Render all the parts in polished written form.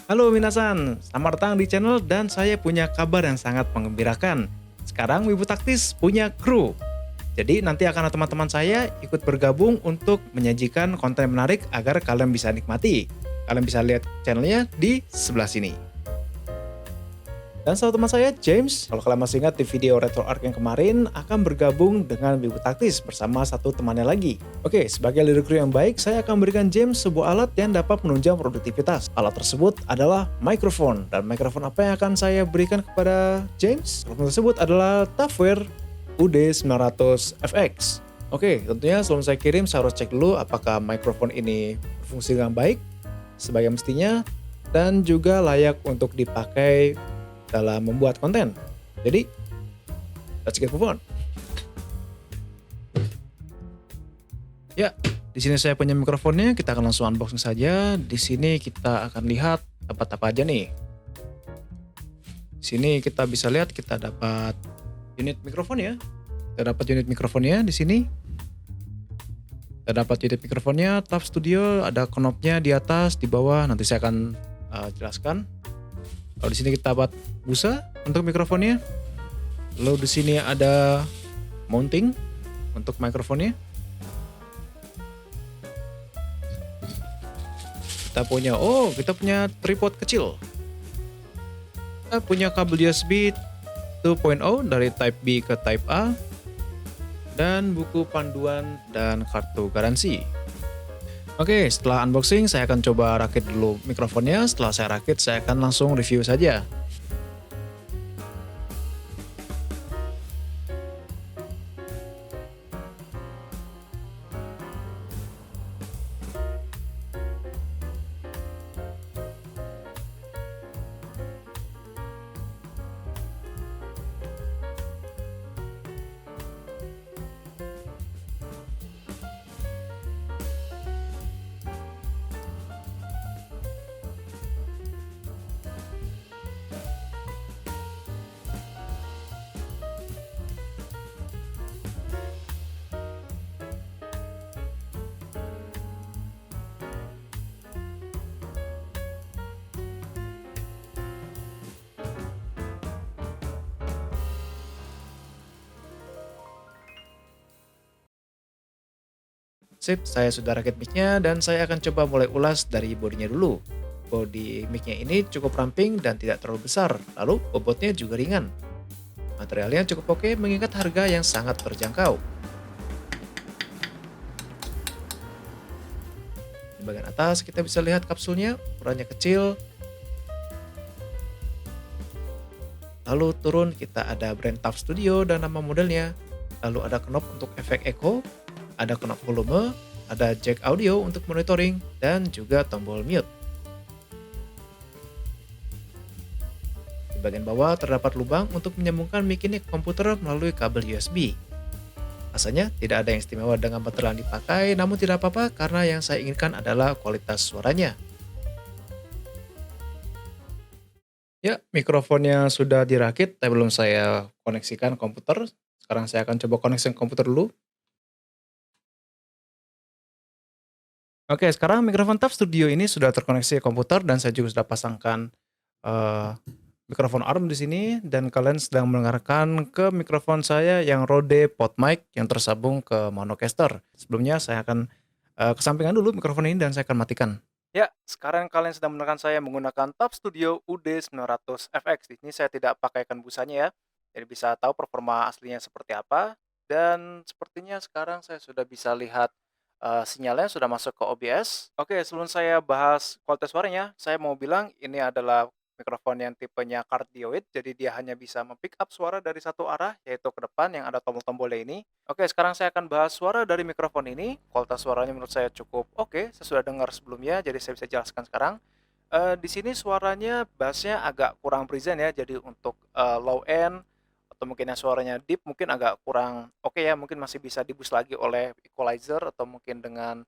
Halo minasan, selamat datang di channel dan saya punya kabar yang sangat menggembirakan. Sekarang Wibu Taktis punya kru. Jadi nanti akan ada teman-teman saya ikut bergabung untuk menyajikan konten menarik agar kalian bisa nikmati. Kalian bisa lihat channelnya di sebelah sini. Dan sahabat teman saya, James, kalau kalian masih ingat di video Retro Arc yang kemarin, akan bergabung dengan Wibu Taktis bersama satu temannya lagi. Oke, sebagai leader crew yang baik, saya akan berikan James sebuah alat yang dapat menunjang produktivitas. Alat tersebut adalah mikrofon. Dan mikrofon apa yang akan saya berikan kepada James? Mikrofon tersebut adalah Tafware UD900FX. Oke, tentunya sebelum saya kirim, saya harus cek dulu apakah mikrofon ini berfungsi dengan baik, sebagai mestinya, dan juga layak untuk dipakai dalam membuat konten. Jadi, let's get move on. Ya, di sini saya punya mikrofonnya, kita akan langsung unboxing saja. Di sini kita akan lihat dapat apa aja nih. Di sini kita bisa lihat kita dapat unit mikrofon ya. Kita dapat unit mikrofonnya di sini. Kita dapat unit mikrofonnya, TAF Studio, ada knobnya di atas, di bawah. Nanti saya akan jelaskan. Kalau di sini kita dapat busa untuk mikrofonnya. Lalu di sini ada mounting untuk mikrofonnya. Kita punya tripod kecil. Kita punya kabel USB 2.0 dari Type B ke Type A. Dan buku panduan dan kartu garansi. Oke, setelah unboxing saya akan coba rakit dulu mikrofonnya. Setelah saya rakit, saya akan langsung review saja. Sip, saya sudah rakit mic-nya dan saya akan coba mulai ulas dari bodinya dulu. Bodi mic-nya ini cukup ramping dan tidak terlalu besar, lalu bobotnya juga ringan. Materialnya cukup oke mengingat harga yang sangat terjangkau. Di bagian atas kita bisa lihat kapsulnya, ukurannya kecil. Lalu turun kita ada brand TAF Studio dan nama modelnya. Lalu ada knob untuk efek echo, ada knob volume, ada jack audio untuk monitoring, dan juga tombol mute. Di bagian bawah terdapat lubang untuk menyambungkan mic ini ke komputer melalui kabel USB. Rasanya tidak ada yang istimewa dengan material yang dipakai, namun tidak apa-apa karena yang saya inginkan adalah kualitas suaranya. Ya, mikrofonnya sudah dirakit, tapi belum saya koneksikan komputer. Sekarang saya akan coba koneksikan komputer dulu. Oke, sekarang mikrofon TAF Studio ini sudah terkoneksi ke komputer dan saya juga sudah pasangkan eh, mikrofon arm di sini dan kalian sedang mendengarkan ke mikrofon saya yang Rode PodMic yang tersambung ke Monocaster. Sebelumnya saya akan kesampingan dulu mikrofon ini dan saya akan matikan. Ya, sekarang kalian sedang mendengarkan saya menggunakan TAF Studio UD900FX. Di sini saya tidak pakaikan busanya ya, jadi bisa tahu performa aslinya seperti apa. Dan sepertinya sekarang saya sudah bisa lihat sinyalnya sudah masuk ke OBS. Oke, sebelum saya bahas kualitas suaranya, saya mau bilang ini adalah mikrofon yang tipenya cardioid, jadi dia hanya bisa pick up suara dari satu arah, yaitu ke depan yang ada tombol-tombolnya ini. Oke, sekarang saya akan bahas suara dari mikrofon ini. Kualitas suaranya menurut saya cukup oke, saya sudah dengar sebelumnya, jadi saya bisa jelaskan sekarang. Di sini suaranya bassnya agak kurang present ya, jadi untuk low end atau mungkin yang suaranya deep mungkin agak kurang oke ya, mungkin masih bisa diboost lagi oleh equalizer atau mungkin dengan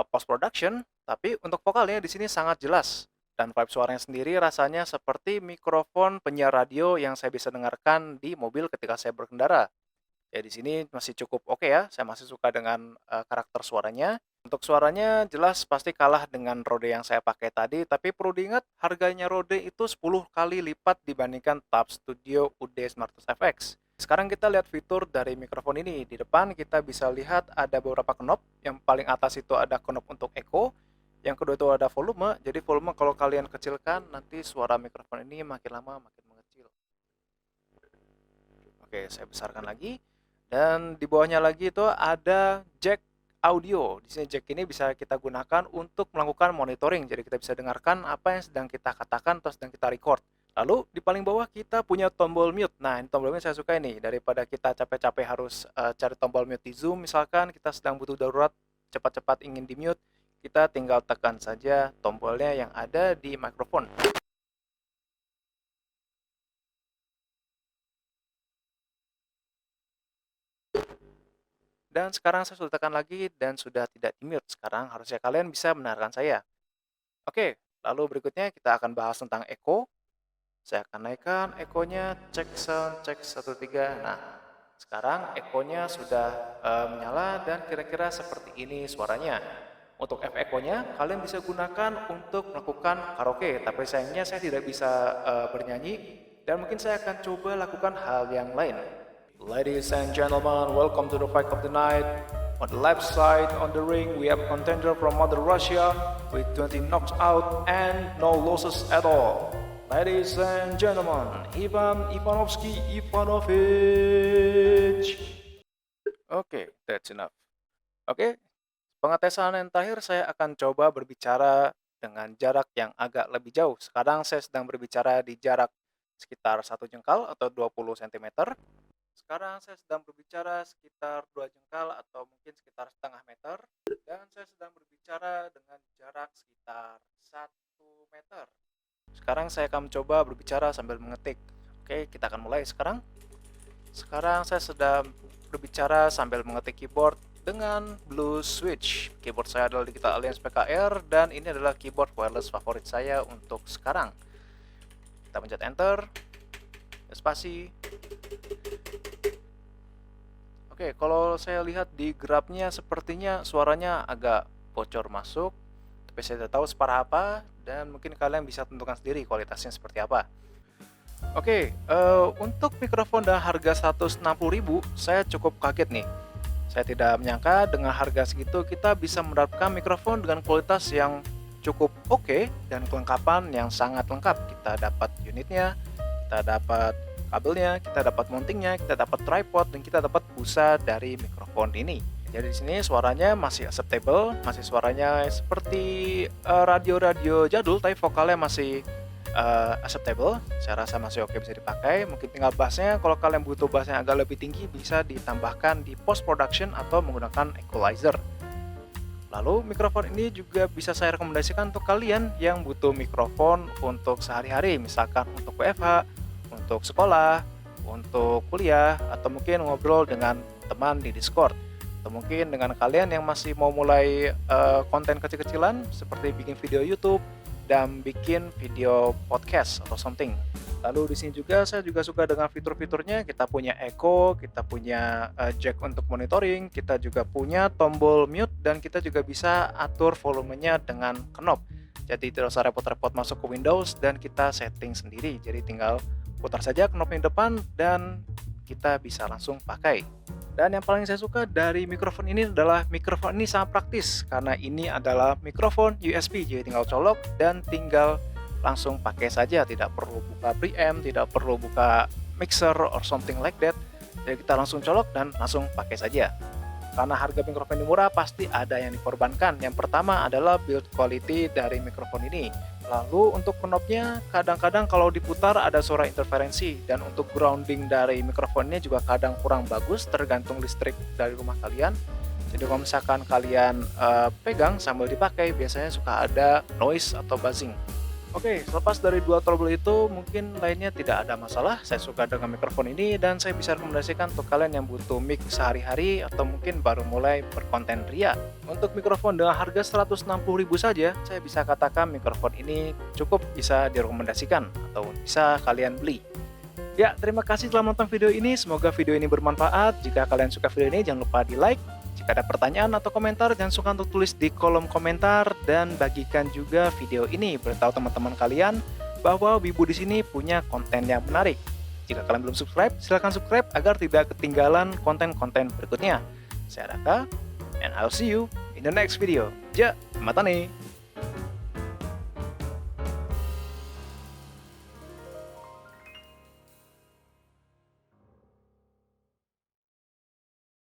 post production. Tapi untuk vokalnya di sini sangat jelas dan vibe suaranya sendiri rasanya seperti mikrofon penyiar radio yang saya bisa dengarkan di mobil ketika saya berkendara. Ya di sini masih cukup oke ya, saya masih suka dengan karakter suaranya. untuk suaranya jelas pasti kalah dengan Rode yang saya pakai tadi, tapi perlu diingat harganya Rode itu 10 kali lipat dibandingkan Tab Studio UD900 FX. Sekarang kita lihat fitur dari mikrofon ini. Di depan kita bisa lihat ada beberapa knob. Yang paling atas itu ada knob untuk echo. Yang kedua itu ada volume. Jadi volume kalau kalian kecilkan, nanti suara mikrofon ini makin lama makin mengecil. Oke, saya besarkan lagi. Dan di bawahnya lagi itu ada jack audio. Di sini jack ini bisa kita gunakan untuk melakukan monitoring. Jadi kita bisa dengarkan apa yang sedang kita katakan atau sedang kita record. Lalu di paling bawah kita punya tombol mute. Nah, ini tombol mute saya suka ini. Daripada kita capek-capek harus cari tombol mute di Zoom, misalkan kita sedang butuh darurat, cepat-cepat ingin di mute, kita tinggal tekan saja tombolnya yang ada di mikrofon. Dan sekarang saya sudah tekan lagi dan sudah tidak di-mute. Sekarang harusnya kalian bisa mendengarkan saya. Oke, lalu berikutnya kita akan bahas tentang echo. Saya akan naikkan echo-nya, cek sound, cek 1, 3. Nah, sekarang echo-nya sudah menyala dan kira-kira seperti ini suaranya. Untuk efek echo-nya, kalian bisa gunakan untuk melakukan karaoke. Tapi sayangnya saya tidak bisa bernyanyi dan mungkin saya akan coba lakukan hal yang lain. Ladies and gentlemen, welcome to the fight of the night. On the left side on the ring, we have a contender from Mother Russia with 20 knocks out and no losses at all. Ladies and gentlemen, Ivan Ivanovsky Ivanovich. Okay, that's enough. Oke, pengetesan yang terakhir saya akan coba berbicara dengan jarak yang agak lebih jauh. Sekarang saya sedang berbicara di jarak sekitar 1 jengkal atau 20 cm. Sekarang saya sedang berbicara sekitar 2 jengkal atau mungkin sekitar setengah meter. Dan saya sedang berbicara dengan jarak sekitar 1 meter. Sekarang saya akan mencoba berbicara sambil mengetik. Oke, kita akan mulai sekarang. Sekarang saya sedang berbicara sambil mengetik keyboard dengan Blue Switch. Keyboard saya adalah Digital Alliance PKR dan ini adalah keyboard wireless favorit saya untuk sekarang. Kita pencet enter, spasi. Oke, kalau saya lihat di grabnya sepertinya suaranya agak bocor masuk, tapi saya tidak tahu separah apa dan mungkin kalian bisa tentukan sendiri kualitasnya seperti apa. Oke, untuk mikrofon dengan harga 160.000 saya cukup kaget nih. Saya tidak menyangka dengan harga segitu kita bisa mendapatkan mikrofon dengan kualitas yang cukup oke dan kelengkapan yang sangat lengkap. Kita dapat unitnya, kita dapat kabelnya, kita dapat mountingnya, kita dapat tripod, dan kita dapat busa dari mikrofon ini. Jadi di sini suaranya masih acceptable, masih suaranya seperti radio-radio jadul, tapi vokalnya masih acceptable. Saya rasa masih oke, bisa dipakai. Mungkin tinggal bassnya, kalau kalian butuh bassnya agak lebih tinggi, bisa ditambahkan di post production atau menggunakan equalizer. Lalu mikrofon ini juga bisa saya rekomendasikan untuk kalian yang butuh mikrofon untuk sehari-hari, misalkan untuk WFH, untuk sekolah, untuk kuliah, atau mungkin ngobrol dengan teman di Discord, atau mungkin dengan kalian yang masih mau mulai konten kecil-kecilan seperti bikin video YouTube dan bikin video podcast atau something. Lalu di sini juga saya juga suka dengan fitur-fiturnya. Kita punya echo, kita punya jack untuk monitoring, kita juga punya tombol mute, dan kita juga bisa atur volumenya dengan knob. Jadi tidak usah repot-repot masuk ke Windows dan kita setting sendiri. Jadi tinggal putar saja knob yang depan dan kita bisa langsung pakai. Dan yang paling saya suka dari mikrofon ini adalah mikrofon ini sangat praktis karena ini adalah mikrofon USB. Jadi tinggal colok dan tinggal langsung pakai saja, tidak perlu buka preamp, tidak perlu buka mixer or something like that. Jadi kita langsung colok dan langsung pakai saja. Karena harga mikrofon ini murah, pasti ada yang dikorbankan. Yang pertama adalah build quality dari mikrofon ini. Lalu untuk knobnya, kadang-kadang kalau diputar ada suara interferensi. Dan untuk grounding dari mikrofonnya juga kadang kurang bagus, tergantung listrik dari rumah kalian. Jadi kalau misalkan kalian pegang sambil dipakai, biasanya suka ada noise atau buzzing. Oke, selepas dari dua trouble itu, mungkin lainnya tidak ada masalah. Saya suka dengan mikrofon ini dan saya bisa rekomendasikan untuk kalian yang butuh mic sehari-hari atau mungkin baru mulai berkonten ria. Untuk mikrofon dengan harga 160.000 saja, saya bisa katakan mikrofon ini cukup bisa direkomendasikan atau bisa kalian beli. Ya, terima kasih telah menonton video ini. Semoga video ini bermanfaat. Jika kalian suka video ini, jangan lupa di like. Jika ada pertanyaan atau komentar, jangan sungkan untuk tulis di kolom komentar dan bagikan juga video ini. Beritahu teman-teman kalian bahwa Wibu di sini punya konten yang menarik. Jika kalian belum subscribe, silahkan subscribe agar tidak ketinggalan konten-konten berikutnya. Saya Raka, and I'll see you in the next video. Ja, mata nih.